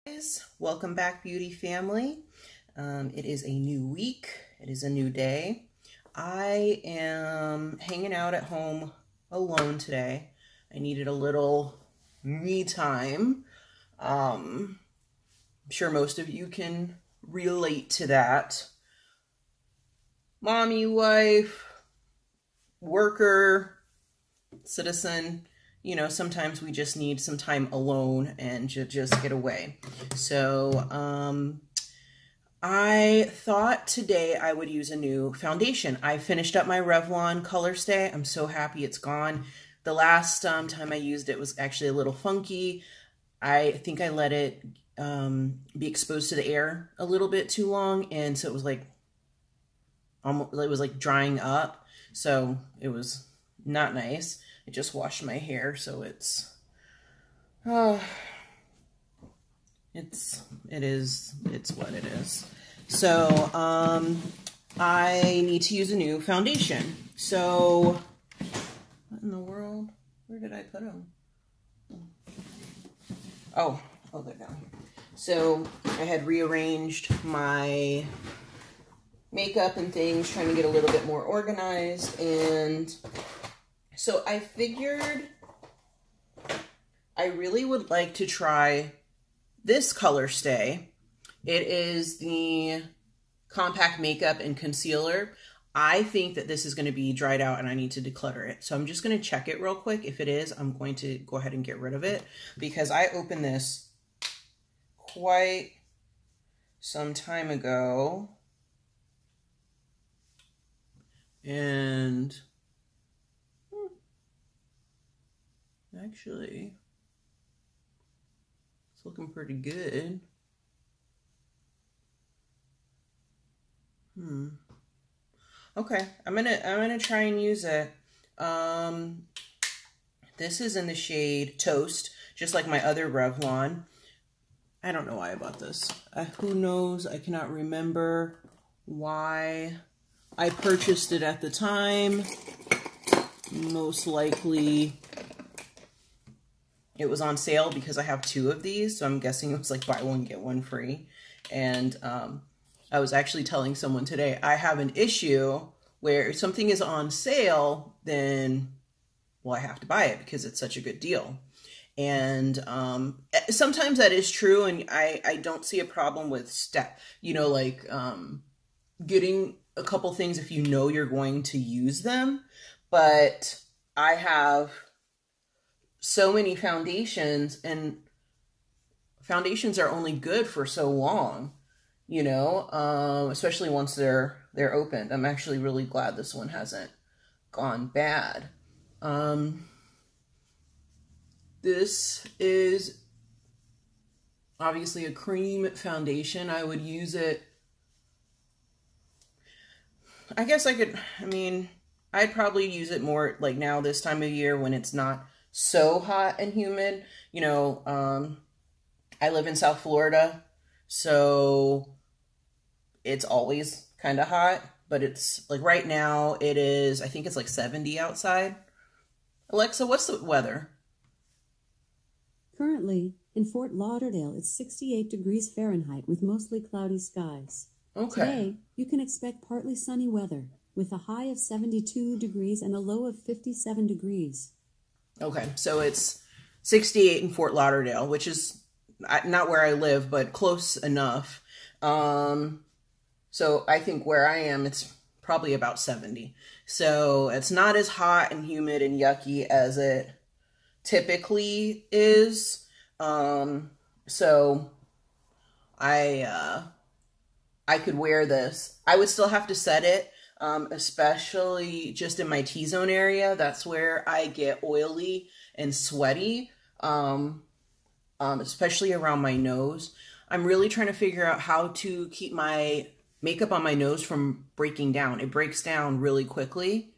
Guys, welcome back, beauty family. It is a new week. It is a new day. I am hanging out at home alone today. I needed a little me time. I'm sure most of you can relate to that. Mommy, wife, worker, citizen. You know, sometimes we just need some time alone and just get away. So, I thought today I would use a new foundation. I finished up my Revlon Color Stay. I'm so happy it's gone. The last time I used it was actually a little funky. I think I let it be exposed to the air a little bit too long, and so it was like drying up. So it was not nice. I just washed my hair, so it's what it is. So I need to use a new foundation. So what in the world? Where did I put them? Oh, they're down here. So I had rearranged my makeup and things, trying to get a little bit more organized, and so I figured I really would like to try this Color Stay. It is the Compact Makeup and Concealer. I think that this is going to be dried out and I need to declutter it. So I'm just going to check it real quick. If it is, I'm going to go ahead and get rid of it because I opened this quite some time ago. And actually, it's looking pretty good. Okay, I'm gonna try and use it. This is in the shade Toast, just like my other Revlon. I don't know why I bought this. Who knows? I cannot remember why I purchased it at the time. Most likely it was on sale because I have two of these, so I'm guessing it was like buy one, get one free. And I was actually telling someone today, I have an issue where if something is on sale, then, well, I have to buy it because it's such a good deal. And sometimes that is true, and I don't see a problem with getting a couple things if you know you're going to use them. But I have so many foundations, and foundations are only good for so long, you know, especially once they're opened. I'm actually really glad this one hasn't gone bad. This is obviously a cream foundation. I would use it. I guess I'd probably use it more like now this time of year when it's not so hot and humid. You know, I live in South Florida, so it's always kind of hot, but it's like right now it is, I think it's like 70 outside. Alexa, what's the weather? Currently, in Fort Lauderdale, it's 68 degrees Fahrenheit with mostly cloudy skies. Okay. Today, you can expect partly sunny weather with a high of 72 degrees and a low of 57 degrees. Okay, so it's 68 in Fort Lauderdale, which is not where I live, but close enough. So I think where I am, it's probably about 70. So it's not as hot and humid and yucky as it typically is. So I could wear this. I would still have to set it, especially just in my T-zone area. That's where I get oily and sweaty, especially around my nose. I'm really trying to figure out how to keep my makeup on my nose from breaking down. It breaks down really quickly.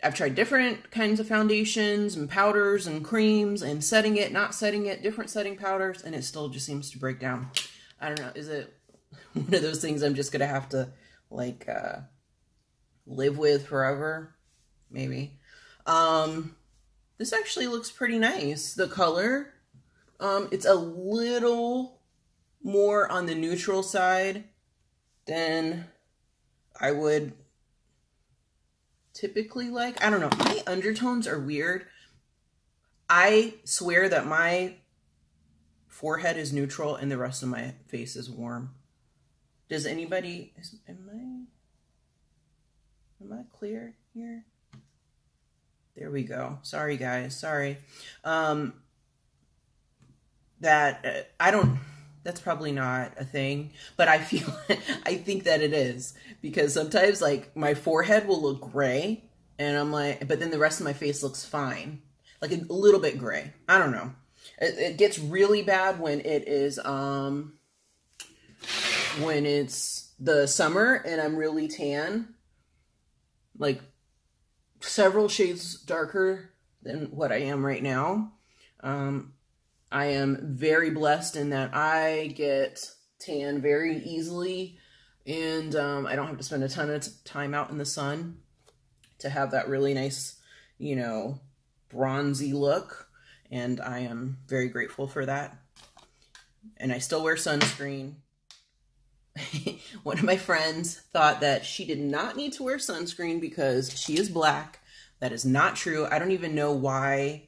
I've tried different kinds of foundations and powders and creams and setting it, not setting it, different setting powders, and it still just seems to break down. I don't know. Is it one of those things I'm just going to have to, like, live with forever? Maybe. This actually looks pretty nice. The color, It's a little more on the neutral side than I would typically like. I don't know. My undertones are weird. I swear that my forehead is neutral and the rest of my face is warm. Does anybody, am I clear here? There we go. Sorry guys, sorry. That's probably not a thing, but I think that it is, because sometimes like my forehead will look gray and I'm like, but then the rest of my face looks fine. Like a little bit gray. I don't know. It gets really bad when it is, when it's the summer and I'm really tan, like several shades darker than what I am right now. I am very blessed in that I get tan very easily, and I don't have to spend a ton of time out in the sun to have that really nice, you know, bronzy look, and I am very grateful for that. And I still wear sunscreen. One of my friends thought that she did not need to wear sunscreen because she is black. That is not true. I don't even know why.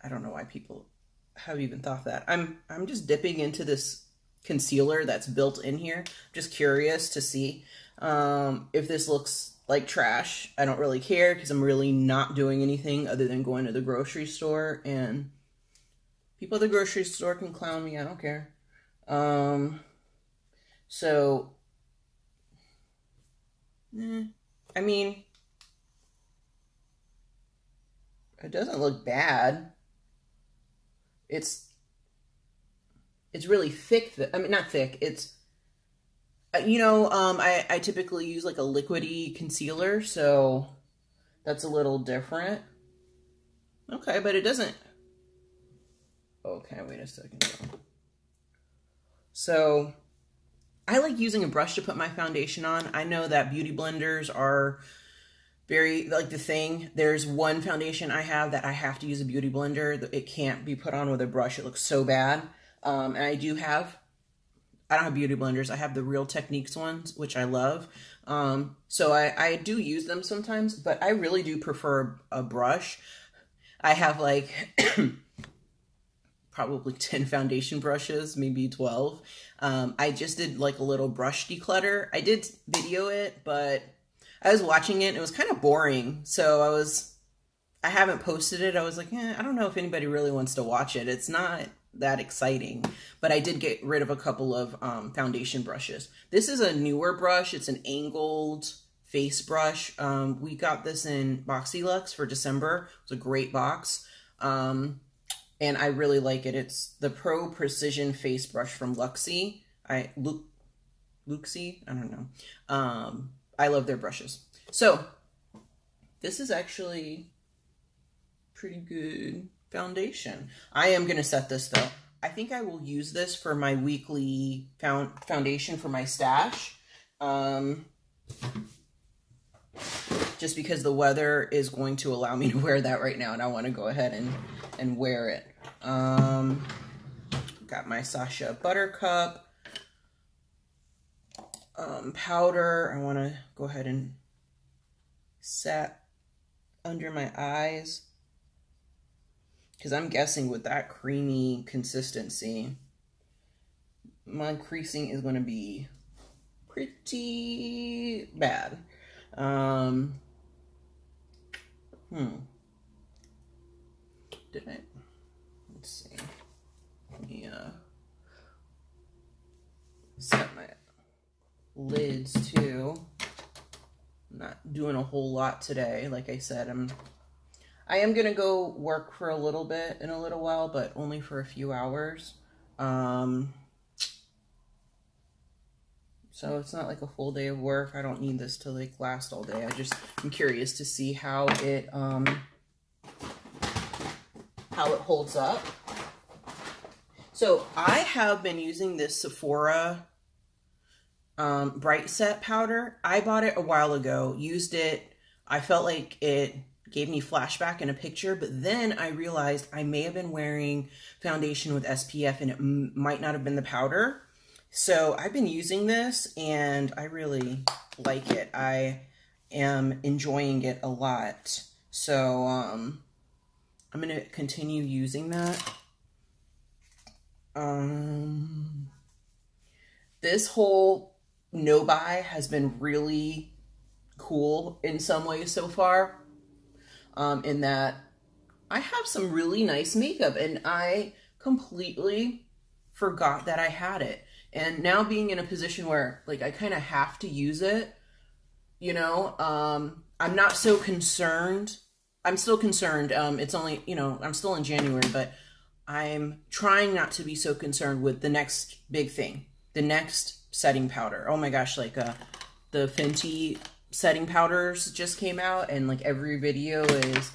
I don't know why people have even thought that. I'm just dipping into this concealer that's built in here. Just curious to see if this looks like trash. I don't really care because I'm really not doing anything other than going to the grocery store, and people at the grocery store can clown me. I don't care. So, I mean, it doesn't look bad. It's really thick. I mean, not thick. It's, you know, I typically use like a liquidy concealer, so that's a little different. Okay, but it doesn't. Okay, wait a second. So I like using a brush to put my foundation on. I know that beauty blenders are very, like, the thing. There's one foundation I have that I have to use a beauty blender. It can't be put on with a brush. It looks so bad. And I don't have beauty blenders. I have the Real Techniques ones, which I love. So I do use them sometimes, but I really do prefer a brush. I have like probably 10 foundation brushes, maybe 12. I just did like a little brush declutter. I did video it, but I was watching it and it was kind of boring. So I haven't posted it. I was like, I don't know if anybody really wants to watch it. It's not that exciting, but I did get rid of a couple of foundation brushes. This is a newer brush. It's an angled face brush. We got this in Boxy for December. It was a great box. And I really like it. It's the Pro Precision Face Brush from Luxie. Luxie? I don't know. I love their brushes. So this is actually pretty good foundation. I am going to set this though. I think I will use this for my weekly foundation for my stash. Just because the weather is going to allow me to wear that right now, and I want to go ahead and wear it. Got my Sacha Buttercup powder. I want to go ahead and set under my eyes, because I'm guessing with that creamy consistency, my creasing is going to be pretty bad. Did I? Let's see. Let me set my lids too. I'm not doing a whole lot today. Like I said, I am gonna go work for a little bit in a little while, but only for a few hours. So it's not like a full day of work. I don't need this to like last all day. I'm curious to see how it holds up. So I have been using this Sephora Bright Set powder. I bought it a while ago, used it. I felt like it gave me flashback in a picture, but then I realized I may have been wearing foundation with SPF and it might not have been the powder. So I've been using this and I really like it. I am enjoying it a lot. So I'm going to continue using that. This whole no buy has been really cool in some ways so far, in that I have some really nice makeup and I completely forgot that I had it. And now being in a position where like I kind of have to use it, you know, I'm not so concerned. I'm still concerned. It's only, you know, I'm still in January, but I'm trying not to be so concerned with the next big thing, the next setting powder. Oh my gosh, like the Fenty setting powders just came out and like every video is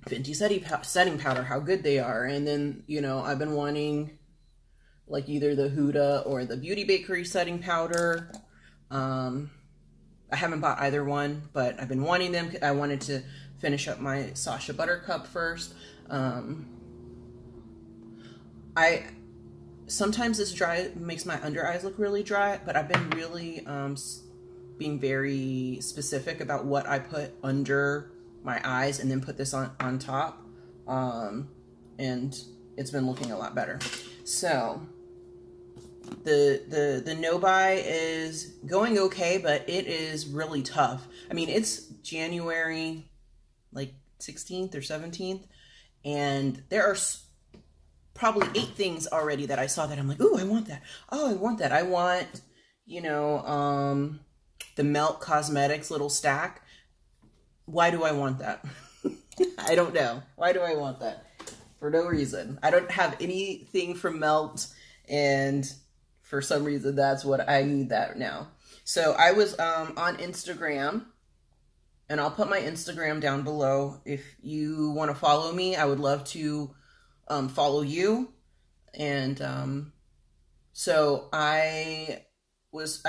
Fenty setting powder, how good they are. And then, you know, I've been wanting like either the Huda or the Beauty Bakery setting powder. I haven't bought either one, but I've been wanting them. I wanted to finish up my Sacha Buttercup first. Sometimes this dry makes my under eyes look really dry, but I've been really being very specific about what I put under my eyes and then put this on top. And it's been looking a lot better. So the no buy is going okay, but it is really tough. I mean, it's January like 16th or 17th, and there are probably 8 things already that I saw that I'm like, ooh, I want that. Oh, I want that. I want, you know, the Melt Cosmetics little stack. Why do I want that? I don't know. Why do I want that? For no reason. I don't have anything from Melt, and for some reason that's what I need that now. So I was on Instagram, and I'll put my Instagram down below. If you want to follow me, I would love to follow you. And so I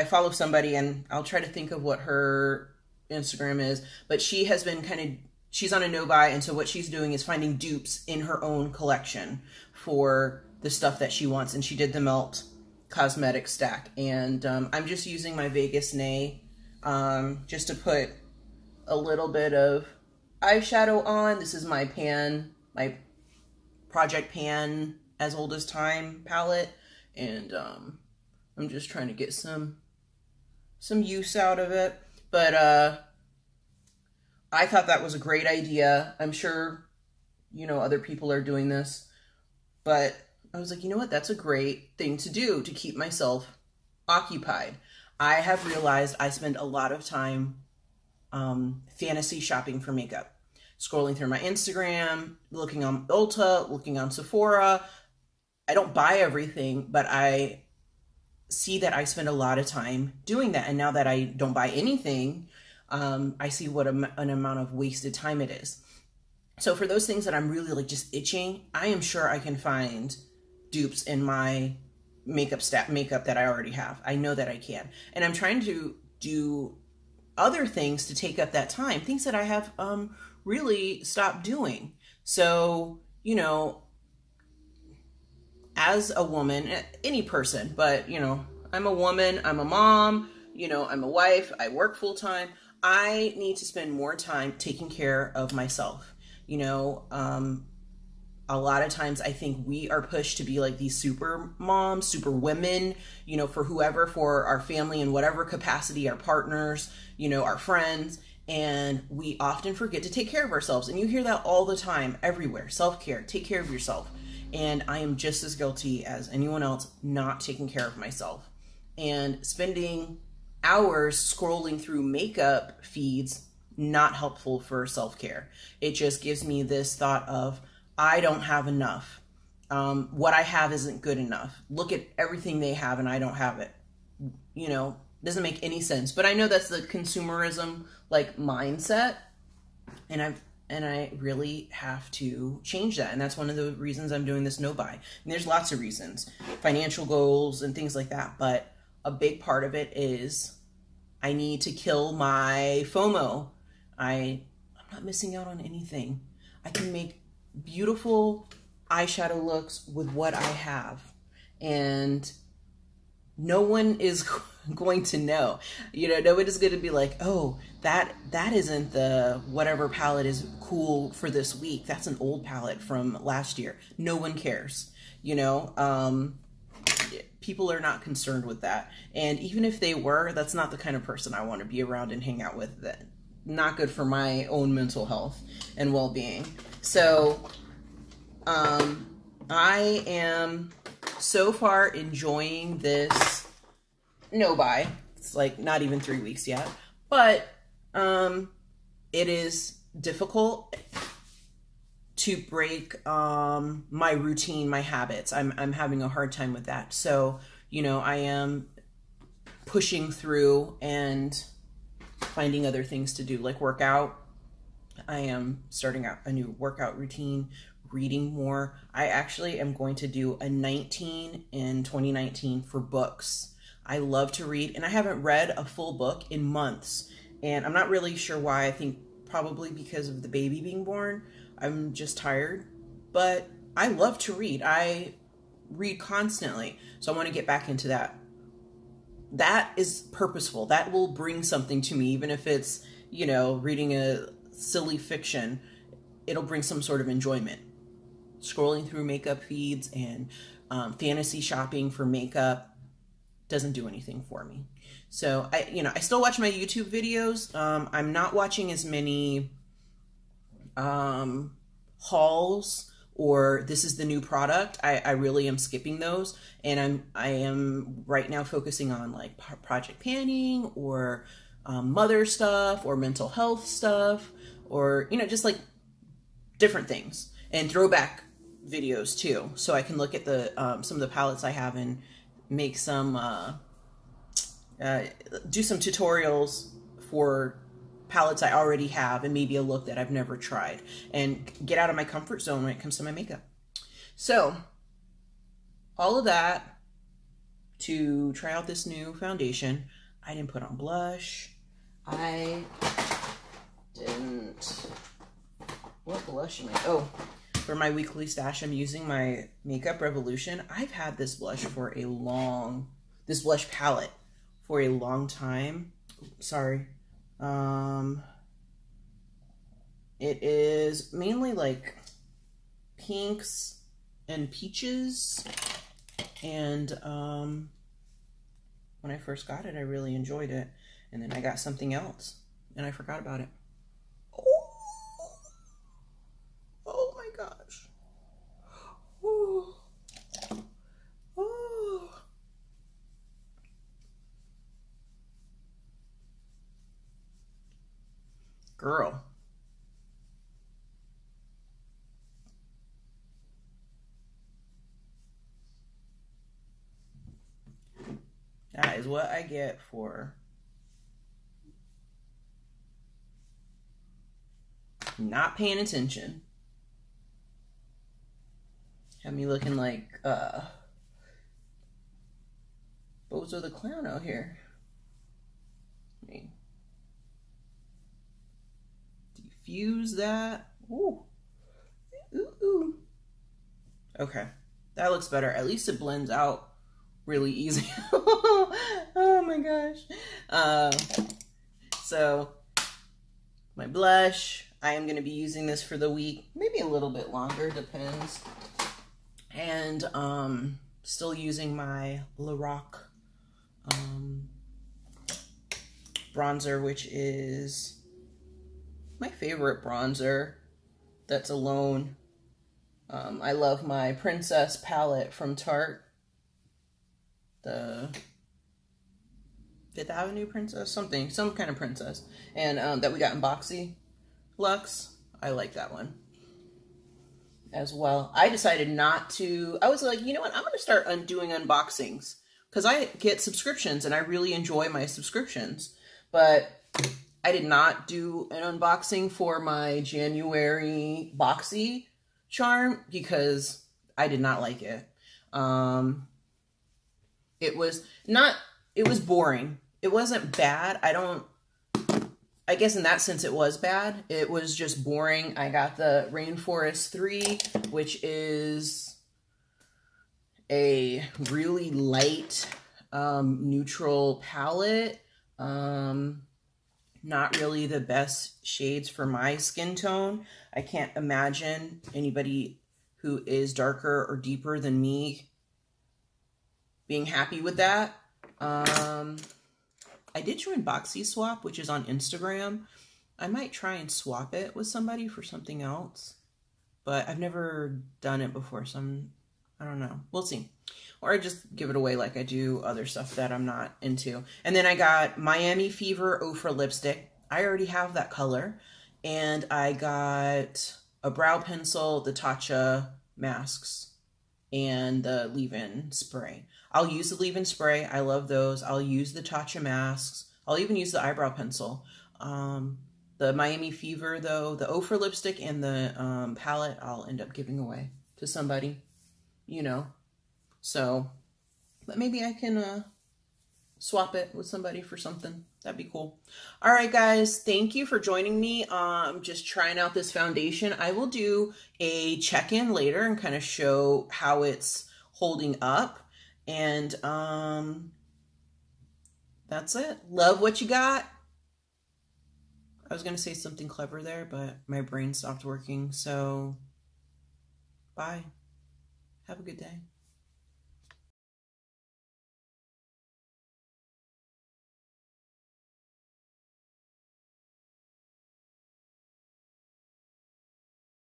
follow somebody, and I'll try to think of what her Instagram is, but she has been she's on a no buy, and so what she's doing is finding dupes in her own collection for the stuff that she wants, and she did the Melt Cosmetic stack. And I'm just using my Vegas Nay just to put a little bit of eyeshadow on. This is my my Project Pan As Old as Time palette, and I'm just trying to get some use out of it. But I thought that was a great idea. I'm sure, you know, other people are doing this, but I was like, you know what? That's a great thing to do to keep myself occupied. I have realized I spend a lot of time fantasy shopping for makeup, scrolling through my Instagram, looking on Ulta, looking on Sephora. I don't buy everything, but I see that I spend a lot of time doing that. And now that I don't buy anything, I see what an amount of wasted time it is. So for those things that I'm really like just itching, I am sure I can find dupes in my makeup that I already have. I know that I can. And I'm trying to do other things to take up that time, things that I have really stopped doing. So, you know, as a woman, any person, but, you know, I'm a woman, I'm a mom, you know, I'm a wife, I work full time. I need to spend more time taking care of myself. You know, a lot of times I think we are pushed to be like these super moms, super women, you know, for whoever, for our family in whatever capacity, our partners, you know, our friends. And we often forget to take care of ourselves. And you hear that all the time, everywhere. Self-care, take care of yourself. And I am just as guilty as anyone else not taking care of myself. And spending hours scrolling through makeup feeds, not helpful for self-care. It just gives me this thought of, I don't have enough. What I have isn't good enough. Look at everything they have and I don't have it. You know, doesn't make any sense. But I know that's the consumerism like mindset. And I really have to change that. And that's one of the reasons I'm doing this no buy. And there's lots of reasons, financial goals and things like that. But a big part of it is I need to kill my FOMO. I I'm not missing out on anything. I can make beautiful eyeshadow looks with what I have. And no one is going to know. You know, nobody's going to be like, oh, that isn't the whatever palette is cool for this week. That's an old palette from last year. No one cares. You know, people are not concerned with that. And even if they were, that's not the kind of person I want to be around and hang out with. That not good for my own mental health and well-being. So I am so far enjoying this no-buy. It's like not even 3 weeks yet, but it is difficult to break my routine, my habits. I'm having a hard time with that. So, you know, I am pushing through and finding other things to do, like workout. I am starting out a new workout routine, reading more. I actually am going to do a 19 in 2019 for books. I love to read, and I haven't read a full book in months, and I'm not really sure why. I think probably because of the baby being born. I'm just tired, but I love to read. I read constantly, so I want to get back into that. That is purposeful. That will bring something to me, even if it's, you know, reading a silly fiction. It'll bring some sort of enjoyment. Scrolling through makeup feeds and fantasy shopping for makeup doesn't do anything for me. So I still watch my YouTube videos. I'm not watching as many hauls or this is the new product. I really am skipping those, and I am right now focusing on like project panning or mother stuff or mental health stuff, or, you know, just like different things, and throwback videos too, so I can look at the some of the palettes I have and make some do some tutorials for palettes I already have, and maybe a look that I've never tried, and get out of my comfort zone when it comes to my makeup. So all of that to try out this new foundation. I didn't put on blush. I didn't. What blush am I? Oh, for my weekly stash, I'm using my Makeup Revolution. I've had this blush for a long, this blush palette for a long time. Sorry. It is mainly like pinks and peaches. And when I first got it, I really enjoyed it. And then I got something else and I forgot about it. Oh my gosh. Oh. Oh. Girl. That is what I get for not paying attention. Have me looking like Bozo the Clown out here. I mean, diffuse that. Ooh. Ooh, ooh. Okay, that looks better. At least it blends out really easy. Oh my gosh. So my blush, I am going to be using this for the week, maybe a little bit longer, depends. And still using my Lorac bronzer, which is my favorite bronzer that's alone. I love my Princess palette from Tarte. The Fifth Avenue Princess, some kind of princess, and that we got in Boxy Luxe. I like that one as well. I decided not to. I was like, you know what? I'm going to start doing unboxings because I get subscriptions and I really enjoy my subscriptions. But I did not do an unboxing for my January Boxy charm because I did not like it. It was boring. It wasn't bad. I guess in that sense it was bad. It was just boring. I got the Rainforest 3, which is a really light neutral palette. Not really the best shades for my skin tone. I can't imagine anybody who is darker or deeper than me being happy with that. I did join Boxy Swap, which is on Instagram. I might try and swap it with somebody for something else, but I've never done it before, so I don't know. We'll see. Or I just give it away like I do other stuff that I'm not into. And then I got Miami Fever Ofra lipstick. I already have that color. And I got a brow pencil, the Tatcha masks, and the leave-in spray. I'll use the leave-in spray. I love those. I'll use the Tatcha masks. I'll even use the eyebrow pencil. The Miami Fever, though, the Ofra lipstick and the palette, I'll end up giving away to somebody, you know. So, but maybe I can swap it with somebody for something. That'd be cool. All right, guys, thank you for joining me. Just trying out this foundation. I will do a check-in later and kind of show how it's holding up. And that's it. Love what you got. I was going to say something clever there, but my brain stopped working. So, bye. Have a good day.